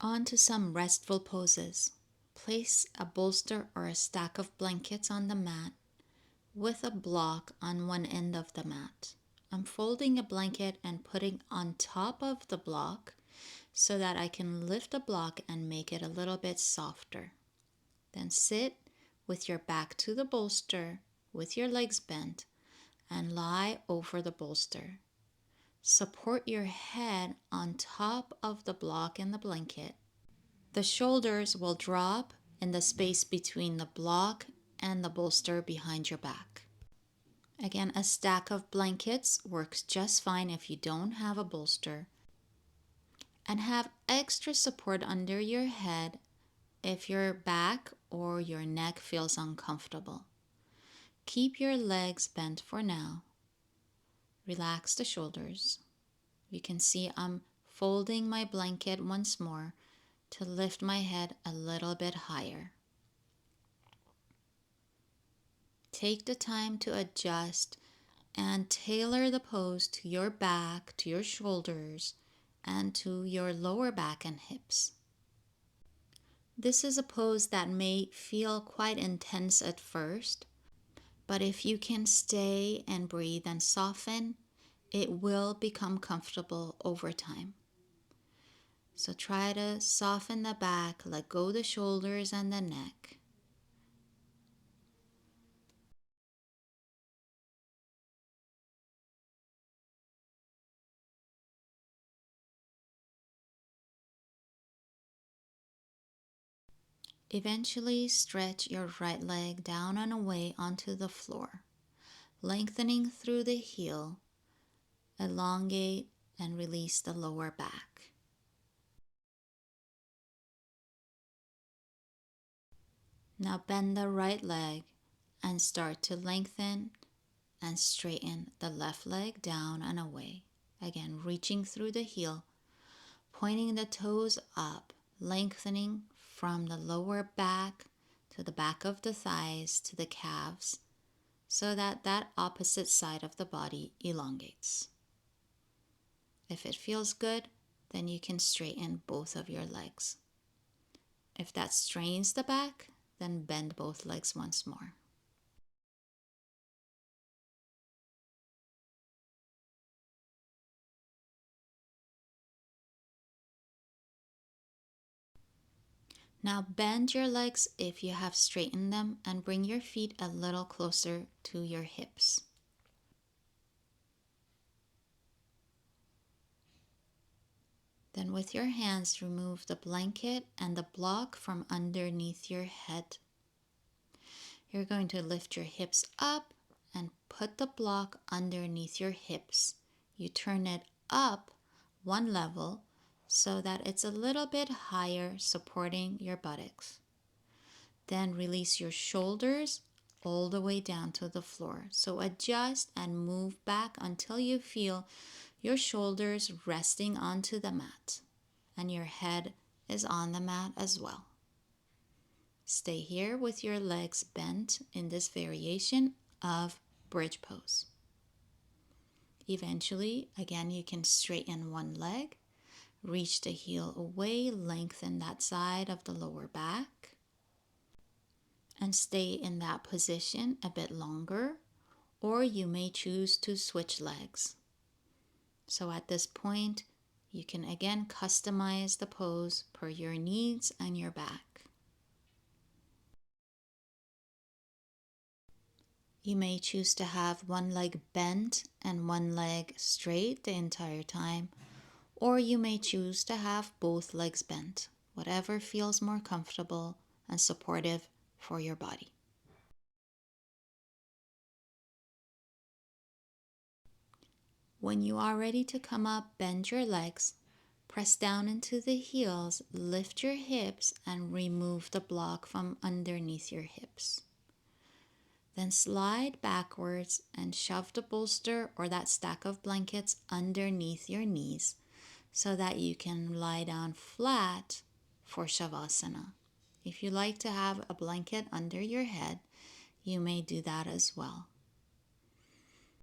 On to some restful poses. Place a bolster or a stack of blankets on the mat with a block on one end of the mat. I'm folding a blanket and putting on top of the block so that I can lift the block and make it a little bit softer. Then sit with your back to the bolster with your legs bent and lie over the bolster. Support your head on top of the block and the blanket. The shoulders will drop in the space between the block and the bolster behind your back. Again, a stack of blankets works just fine if you don't have a bolster. And have extra support under your head if your back or your neck feels uncomfortable. Keep your legs bent for now. Relax the shoulders. You can see I'm folding my blanket once more to lift my head a little bit higher. Take the time to adjust and tailor the pose to your back, to your shoulders, and to your lower back and hips. This is a pose that may feel quite intense at first, but if you can stay and breathe and soften, it will become comfortable over time. So try to soften the back, let go the shoulders and the neck. Eventually stretch your right leg down and away onto the floor, lengthening through the heel, elongate and release the lower back. Now bend the right leg and start to lengthen and straighten the left leg down and away. Again, reaching through the heel, pointing the toes up, lengthening from the lower back to the back of the thighs to the calves so that that opposite side of the body elongates. If it feels good, then you can straighten both of your legs. If that strains the back, then bend both legs once more. Now bend your legs if you have straightened them and bring your feet a little closer to your hips. Then with your hands, remove the blanket and the block from underneath your head. You're going to lift your hips up and put the block underneath your hips. You turn it up one level so that it's a little bit higher, supporting your buttocks. Then release your shoulders all the way down to the floor. So adjust and move back until you feel your shoulders resting onto the mat and your head is on the mat as well. Stay here with your legs bent in this variation of bridge pose. Eventually, again, you can straighten one leg, reach the heel away, lengthen that side of the lower back, and stay in that position a bit longer, or you may choose to switch legs. So at this point, you can again customize the pose per your needs and your back. You may choose to have one leg bent and one leg straight the entire time, or you may choose to have both legs bent, whatever feels more comfortable and supportive for your body. When you are ready to come up, bend your legs, press down into the heels, lift your hips, and remove the block from underneath your hips. Then slide backwards and shove the bolster or that stack of blankets underneath your knees so that you can lie down flat for Shavasana. If you like to have a blanket under your head, you may do that as well.